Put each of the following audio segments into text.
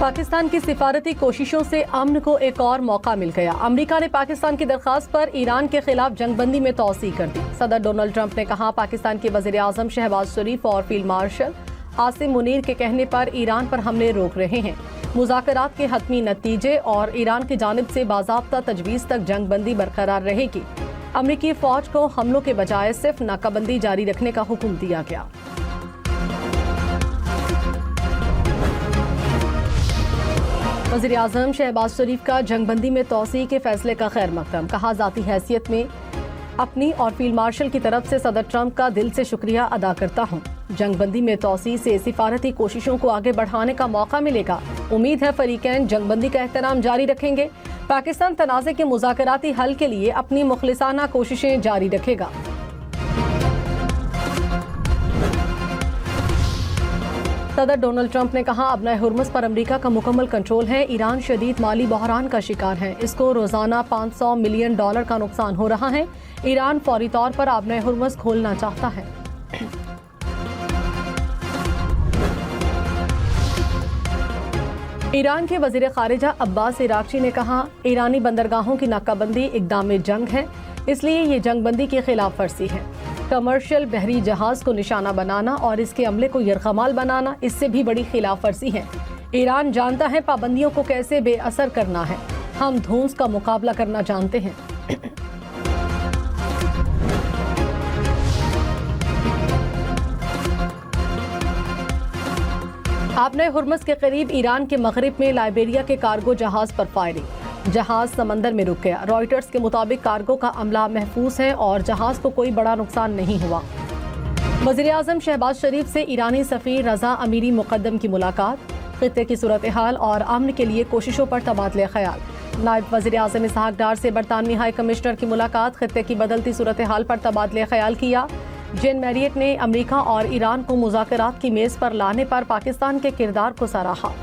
पाकिस्तान की सिफारती कोशिशों से अमन को एक और मौका मिल गया। अमेरिका ने पाकिस्तान की दरख्वास्त पर ईरान के खिलाफ जंगबंदी में तौसी कर दी। सदर डोनाल्ड ट्रंप ने कहा, पाकिस्तान के वज़ीर आज़म शहबाज शरीफ और फील्ड मार्शल आसिम मुनीर के कहने पर ईरान पर हमले रोक रहे हैं। मुज़ाकरात के हतमी नतीजे और ईरान की जानिब से बाज़ाब्ता तजवीज़ तक जंगबंदी बरकरार रहेगी। अमरीकी फ़ौज को हमलों के बजाय सिर्फ नाकाबंदी जारी रखने का हुक्म दिया गया। वज़ीर आज़म शहबाज शरीफ का जंगबंदी में तौसी के फैसले का खैर मकदम। कहा, ज़ाती हैसियत में अपनी और फील्ड मार्शल की तरफ से सदर ट्रंप का दिल से शुक्रिया अदा करता हूँ। जंगबंदी में तौसी से सिफारती कोशिशों को आगे बढ़ाने का मौका मिलेगा। उम्मीद है फरीकैन जंगबंदी का एहतराम जारी रखेंगे। पाकिस्तान तनाज़े के मुज़ाकराती हल के लिए अपनी मुखलिसाना कोशिशें जारी रखेगा। सदर डोनाल्ड ट्रंप ने कहा, अबनाए हुर्मुज़ पर अमेरिका का मुकम्मल कंट्रोल है। ईरान शदीद माली बहरान का शिकार है। इसको रोजाना $500 मिलियन का नुकसान हो रहा है। ईरान फौरी तौर पर अबनाए हुर्मुज़ खोलना चाहता है। ईरान के वज़ीर ख़ारिजा अब्बास इराक़ची ने कहा, ईरानी बंदरगाहों की नाकाबंदी इक़दाम जंग है, इसलिए ये जंगबंदी की खिलाफ वर्जी है। कमर्शियल बहरी जहाज को निशाना बनाना और इसके अमले को यरगमाल बनाना इससे भी बड़ी खिलाफ वर्जी है। ईरान जानता है पाबंदियों को कैसे बेअसर करना है। हम धूंस का मुकाबला करना जानते हैं। आपने हुर्मुज़ के करीब ईरान के मगरिब में लाइबेरिया के कार्गो जहाज पर फायरिंग। जहाज समंदर में रुक गया। रॉयटर्स के मुताबिक कार्गो का अमला महफूज है और जहाज को कोई बड़ा नुकसान नहीं हुआ। वज़ीर आज़म शहबाज शरीफ से ईरानी सफ़ीर रज़ा अमीरी मुक़द्दम की मुलाकात। खित्ते की सूरत हाल और अमन के लिए कोशिशों पर तबादले ख्याल। नायब वज़ीर आज़म इसहाक डार से बरतानवी हाई कमिश्नर की मुलाकात। खित्ते की बदलती सूरत हाल पर तबादले ख्याल किया। जेन मैरियट ने अमेरिका और ईरान को मुज़ाकरात की मेज़ पर लाने पर पाकिस्तान के किरदार को सराहा।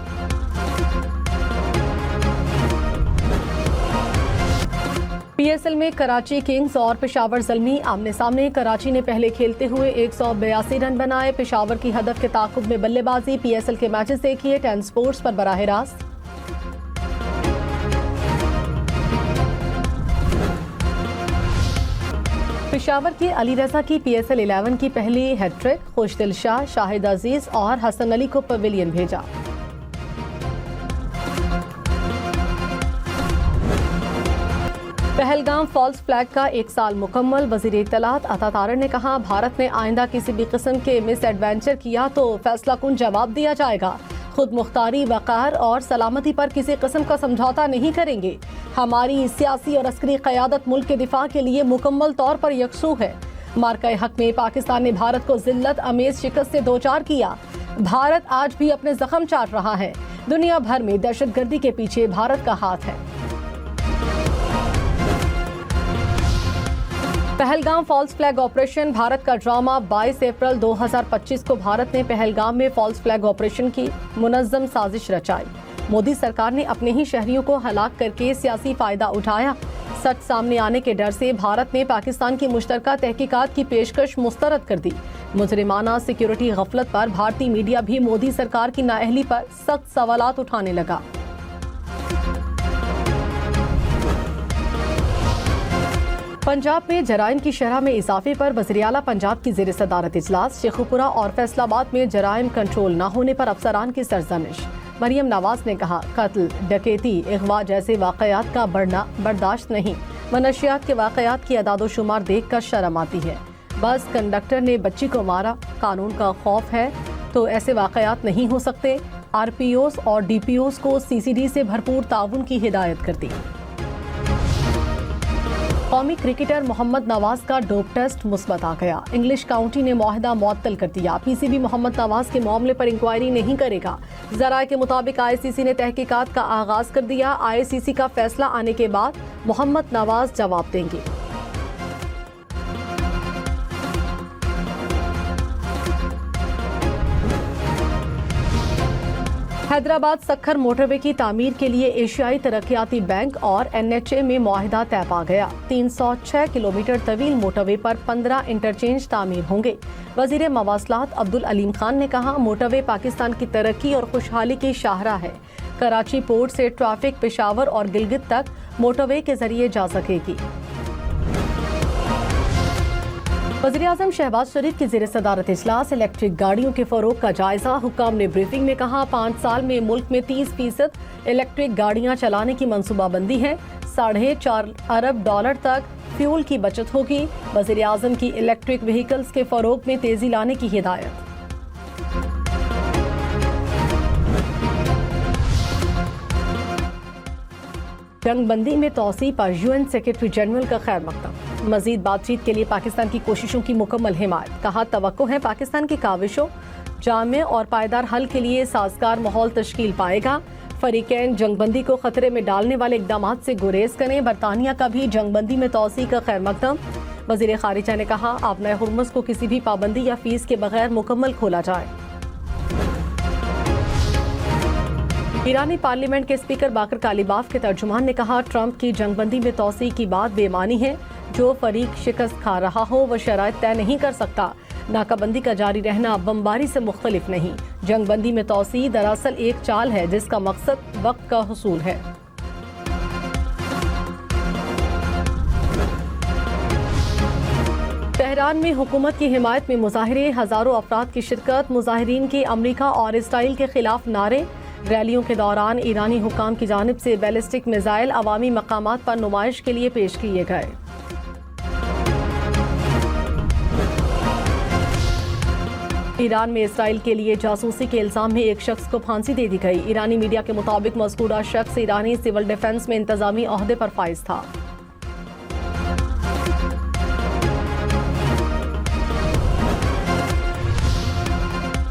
पीएसएल में कराची किंग्स और पेशावर ज़ल्मी आमने सामने। कराची ने पहले खेलते हुए 182 रन बनाए। पेशावर की हदफ के ताक़ुब में बल्लेबाजी। पीएसएल के मैचेस देखिए 10 स्पोर्ट्स पर बराह रास्त। पेशावर की अली रजा की पीएसएल 11 की पहली हैट्रिक। खुशदिल शाह, शाहिद अजीज और हसन अली को पवेलियन भेजा। पहलगाम फॉल्स फ्लैग का 1 साल मुकम्मल। वज़ीर इत्तलात अता तारर ने कहा, भारत ने आइंदा किसी भी किस्म के मिस एडवेंचर किया तो फैसला कुन जवाब दिया जाएगा। खुद मुख्तारी, वक़ार और सलामती पर किसी किस्म का समझौता नहीं करेंगे। हमारी सियासी और अस्करी क़यादत मुल्क के दिफा के लिए मुकम्मल तौर पर यकसू है। मार्का हक में पाकिस्तान ने भारत को जिल्लत अमेज शिकस्त से दोचार किया। भारत आज भी अपने जख्म चाट रहा है। दुनिया भर में दहशतगर्दी के पीछे भारत का हाथ है। Pahalgam false flag operation Bharat का ड्रामा। 22 अप्रैल 2025 को भारत ने पहलगाम में फॉल्स फ्लैग ऑपरेशन की मुनज़्ज़म साजिश रचाई। मोदी सरकार ने अपने ही शहरियों को हलाक करके सियासी फायदा उठाया। सच सामने आने के डर से भारत ने पाकिस्तान की मुश्तरका तहकीकात की पेशकश मुस्तरद कर दी। मुजरिमाना सिक्योरिटी गफलत पर भारतीय मीडिया भी मोदी सरकार की नाअहली पर सख्त सवालात उठाने लगा। पंजाब में जराइम की शरह में इजाफे पर वज़ीर आला पंजाब की ज़ेर सदारत इजलास। शेखुपुरा और फैसलाबाद में जराइम कंट्रोल न होने पर अफसरान की सरजनिश। मरियम नवाज ने कहा, कत्ल, डकैती, अगवा जैसे वाक़यात का बढ़ना बर्दाश्त नहीं। मनशियात के वाक़यात की अदादोशुमार देख कर शर्म आती है। बस कंडक्टर ने बच्ची को मारा, कानून का खौफ है तो ऐसे वाक़यात नहीं हो सकते। आरपीओस और डीपीओस को सीसीडी से भरपूर ताउन की हिदायत कर दी। कौमी क्रिकेटर मोहम्मद नवाज का डोप टेस्ट मुस्बत आ गया। इंग्लिश काउंटी ने मुआहदा मुअत्तल कर दिया। पीसीबी मोहम्मद नवाज के मामले पर इंक्वायरी नहीं करेगा। ज़राए के मुताबिक आईसीसी ने तहकीकात का आगाज कर दिया। आईसीसी का फैसला आने के बाद मोहम्मद नवाज जवाब देंगे। हैदराबाद सखर मोटरवे की तामीर के लिए एशियाई तरक्याती बैंक और एनएचए में मुआहिदा तय पा गया। 306 किलोमीटर तवील मोटरवे पर 15 इंटरचेंज तामीर होंगे। वजीर मवासलात अब्दुल अलीम खान ने कहा, मोटरवे पाकिस्तान की तरक्की और खुशहाली की शाहराह है। कराची पोर्ट से ट्रैफिक पेशावर और गिलगित तक मोटरवे के जरिए जा सकेगी। वज़ीर-ए-आज़म शहबाज शरीफ की ज़ेर सदारत इजलास इलेक्ट्रिक गाड़ियों के फरोग का जायजा। हुक्काम ने ब्रीफिंग में कहा 5 साल में मुल्क में 30% इलेक्ट्रिक गाड़ियां चलाने की मनसूबाबंदी है। $4.5 अरब तक फ्यूल की बचत होगी। वज़ीर-ए-आज़म की इलेक्ट्रिक व्हीकल्स के फरोग में तेजी लाने की हिदायत। जंगबंदी में तौसी पर UN सेक्रेटरी जनरल का खैर मकदम। मजीद बातचीत के लिए पाकिस्तान की कोशिशों की मुकम्मल हिमायत। कहा तवक्को है पाकिस्तान की काविशों जामे और पायदार हल के लिए साजगार माहौल तश्कील पाएगा। फरीकैन जंगबंदी को खतरे में डालने वाले इकदाम से गुरेज करें। बरतानिया का भी जंगबंदी में तौसी का खैर मकदम। वज़ीर खारिजा ने कहा आबनाए हुर्मुज़ को किसी भी पाबंदी या फीस के बगैर मुकम्मल खोला जाए। ईरानी पार्लियामेंट के स्पीकर बाकर कालीबाफ के तर्जुमान ने कहा ट्रंप की जंगबंदी में तौसी की बात बेमानी है। जो फरीक शिकस्त खा रहा हो वह शराइत तय नहीं कर सकता। नाकाबंदी का जारी रहना बमबारी से मुख्तलिफ नहीं। जंगबंदी में तौसी दरअसल एक चाल है जिसका मकसद वक्त का हुसूल है। तेहरान में हुकूमत की हिमायत में मुजाहिरे, हजारों अफराद की शिरकत। मुजाहिरीन के अमरीका और इसराइल के खिलाफ नारे। रैलियों के दौरान ईरानी हुकाम की जानिब से बैलिस्टिक मिसाइल अवामी मकामात पर नुमाइश के लिए पेश किए गए। ईरान में इसराइल के लिए जासूसी के इल्जाम में एक शख्स को फांसी दे दी गई। ईरानी मीडिया के मुताबिक मज़कूरा शख्स ईरानी सिविल डिफेंस में इंतजामी ओहदे पर फाइज था।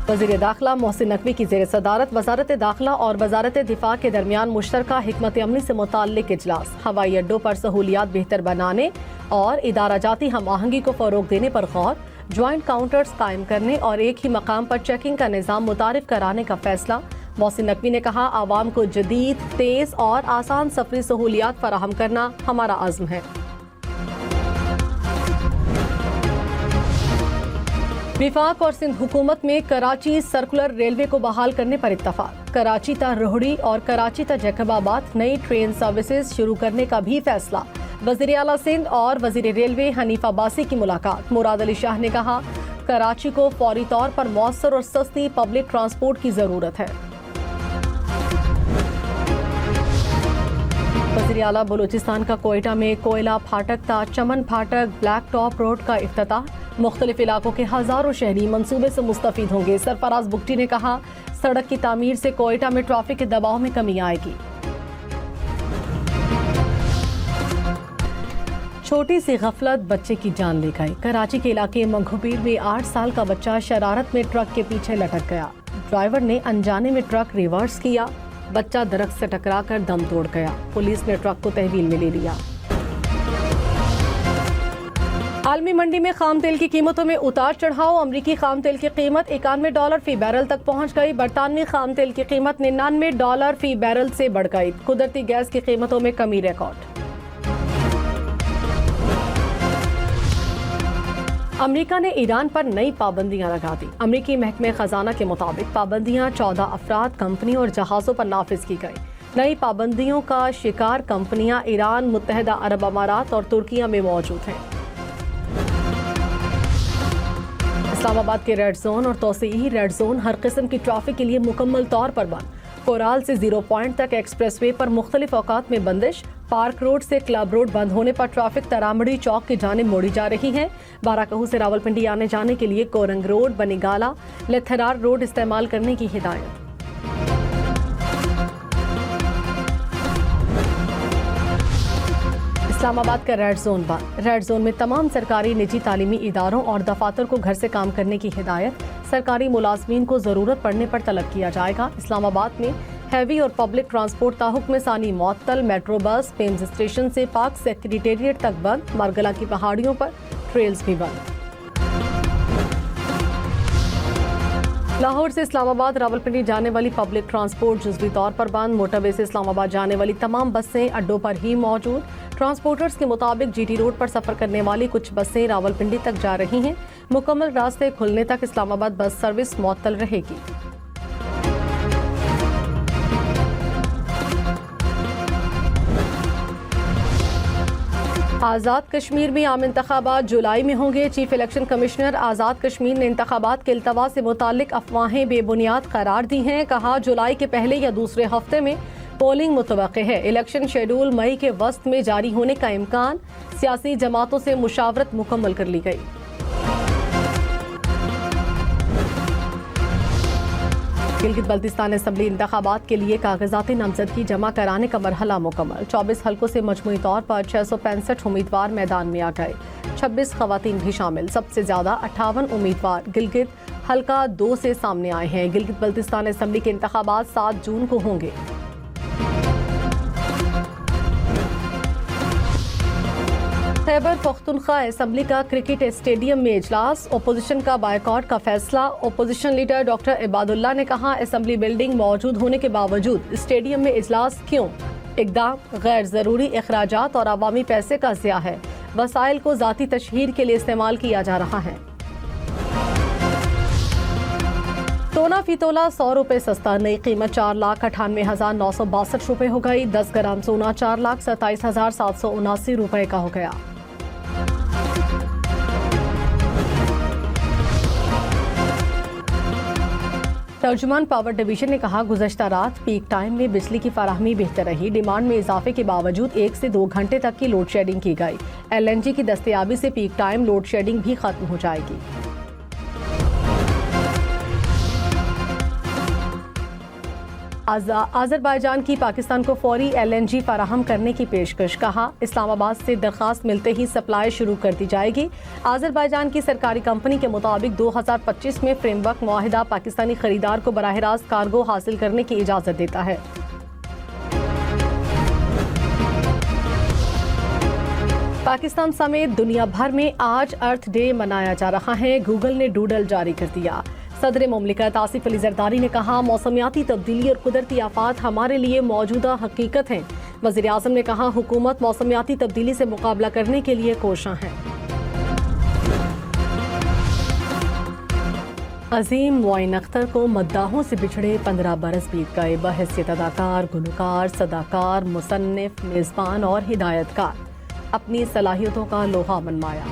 वज़ीर दाखिला मोहसिन नकवी की ज़ेर सदारत वज़ारत दाखिला और वज़ारत दिफा के दरमियान मुश्तरका हिकमत अमली से मुताल्लिक इजलास। हवाई अड्डों पर सहूलियात बेहतर बनाने और इदारा जाती हम आहंगी को फ़रोग देने पर गौर। ज्वाइंट काउंटर्स कायम करने और एक ही मकाम पर चेकिंग का निज़ाम मुतारिफ कराने का फैसला। मोहसिन नकवी ने कहा आवाम को जदीद, तेज़ और आसान सफरी सहूलियात फराहम करना हमारा आज़्म है। विफाक और सिंध हुकूमत में कराची सर्कुलर रेलवे को बहाल करने पर इत्तफाक। कराची ता रोहड़ी और कराची ता जैकबाबाद नई ट्रेन सर्विसेज शुरू करने का भी फैसला। वज़ीर आला सिंध और वज़ीर रेलवे हनीफ अब्बासी की मुलाकात। मुराद अली शाह ने कहा कराची को फौरी तौर पर मौसर और सस्ती पब्लिक ट्रांसपोर्ट की जरूरत है। वज़ीर आला बलूचिस्तान का कोयटा में कोयला फाटक ता चमन फाटक ब्लैक टॉप रोड का इफ्तिताह। मुख्तलिफ इलाकों के हजारों शहरी मंसूबे से मुस्तफीद होंगे। सरफराज बुगटी ने कहा सड़क की तामीर से कोयटा में ट्रैफिक के दबाव में कमी आएगी। छोटी सी गफलत बच्चे की जान ले गई। कराची के इलाके मंगोपीर में 8 साल का बच्चा शरारत में ट्रक के पीछे लटक गया। ड्राइवर ने अनजाने में ट्रक रिवर्स किया। बच्चा दरख्त से टकराकर दम तोड़ गया। पुलिस ने ट्रक को तहवील में ले लिया। आलमी मंडी में खाम तेल की कीमतों में उतार चढ़ाव। अमरीकी खाम तेल की कीमत $91 फी बैरल तक पहुंच गई। बरतानवी खाम तेल की कीमत $99 फी बैरल से बढ़ गई। कुदरती गैस की कीमतों में कमी रिकॉर्ड। अमेरिका ने ईरान पर नई पाबंदियां लगा दी। अमेरिकी महकमे खजाना के मुताबिक पाबंदियां 14 अफराद, कंपनी और जहाज़ों पर नाफिज की गई। नई पाबंदियों का शिकार कंपनियां ईरान, मुत्तहदा अरब अमारात और तुर्किया में मौजूद हैं। इस्लामाबाद के रेड जोन और तौसीई रेड जोन हर किस्म की ट्रैफिक के लिए मुकम्मल तौर पर बंद। कोराल से 0 पॉइंट तक एक्सप्रेसवे पर मुख्तलिफ औकात में बंदिश। पार्क रोड से क्लब रोड बंद होने पर ट्रैफिक तरामड़ी चौक की जानिब मोड़ी जा रही है। बाराकहू से रावलपिंडी आने जाने के लिए कोरंग रोड, बनीगाला, लेथरार रोड इस्तेमाल करने की हिदायत। इस्लामाबाद का रेड जोन बंद। रेड जोन में तमाम सरकारी निजी तालीमी इदारों और दफातर को घर से काम करने की हिदायत। सरकारी मुलाजमीन को जरूरत पड़ने पर तलब किया जाएगा। इस्लामाबाद में हैवी और पब्लिक ट्रांसपोर्ट ताहुक्म सानी मअतल। मेट्रो बस पेम्स स्टेशन से पाक सेक्रेटेरिएट तक बंद। मारगला की पहाड़ियों पर ट्रेल्स भी बंद। लाहौर से इस्लामाबाद रावलपिंडी जाने वाली पब्लिक ट्रांसपोर्ट जुज़वी तौर पर बंद। मोटरवे से इस्लामाबाद जाने वाली तमाम बसें अड्डों पर ही मौजूद। ट्रांसपोर्टर्स के मुताबिक GT रोड पर सफर करने वाली कुछ बसें रावलपिंडी तक जा रही हैं। मुकम्मल रास्ते खुलने तक इस्लामाबाद बस सर्विस मुअत्तल रहेगी। आज़ाद कश्मीर में आम इंतखाबात जुलाई में होंगे। Chief election commissioner Azad Kashmir ने इंतखाबात के इल्तवा से मुताल्लिक अफवाहें बेबुनियाद करार दी हैं। कहा, जुलाई के पहले या दूसरे हफ्ते में पोलिंग मुतवक्के है। इलेक्शन शेड्यूल मई के वस्त में जारी होने का इम्कान। सियासी जमातों से मुशावरत मुकम्मल कर ली गई। गिलगित बल्तिस्तान असम्बली इंतखाबात के लिए कागजाती नामजदगी जमा कराने का मरहला मुकम्मल। 24 हल्कों से मजमूई तौर पर 665 उम्मीदवार मैदान में आ गए। 26 खवातीन भी शामिल। सबसे ज्यादा 58 उम्मीदवार गिलगित हल्का 2 से सामने आए हैं। गिलगित बल्तिस्तान असम्बली के इंतखाबात 7 जून को होंगे। खैबर पख्तूनख्वा असम्बली का क्रिकेट स्टेडियम में इजलास। ओपोजिशन का बायकॉट का फैसला। ओपोजिशन लीडर डॉक्टर इबादुल्ला ने कहा, असम्बली बिल्डिंग मौजूद होने के बावजूद स्टेडियम में इजलास क्यों? इक़दाम गैर ज़रूरी अखराजात और अवामी पैसे का ज़िया है। वसाइल को ज़ाती तशहीर के लिए इस्तेमाल किया जा रहा है। सोना फी तोला 100 रुपये सस्ता। नई कीमत 4,98,962 रुपये हो गई। 10 ग्राम सोना 4,27,779 रुपये का हो गया। तर्जुमान पावर डिवीजन ने कहा, गुज़श्ता रात पीक टाइम में बिजली की फराहमी बेहतर रही। डिमांड में इजाफे के बावजूद 1 से 2 घंटे तक की लोड शेडिंग की गई। LNG की दस्तयाबी से पीक टाइम लोड शेडिंग भी खत्म हो जाएगी। आज़रबाईजान की पाकिस्तान को फौरी LNG फराहम करने की पेशकश। कहा, इस्लामाबाद से दरखास्त मिलते ही सप्लाई शुरू कर दी जाएगी। आज़रबाईजान की सरकारी कंपनी के मुताबिक 2025 में फ्रेमवर्क मुआहिदा पाकिस्तानी खरीदार को बराह रास्त कार्गो हासिल करने की इजाज़त देता है। पाकिस्तान समेत दुनिया भर में आज अर्थ डे मनाया जा रहा है। गूगल ने डूडल जारी कर दिया। सदर मुमलिकत आसिफ अली जरदारी ने कहा, मौसमियाती तब्दीली और कुदरती आफात हमारे लिए मौजूदा हकीकत हैं। वज़ीर आज़म ने कहा, हुकूमत मौसमियाती तब्दीली से मुकाबला करने के लिए कोशां है। अजीम मोइन अख्तर को मद्दाहों से बिछड़े 15 बरस बीत गए। बहैसियत अदाकार, गुलकार, सदाकार, मुसन्निफ, मेज़बान और हिदायतकार अपनी सलाहियतों का लोहा मनमाया।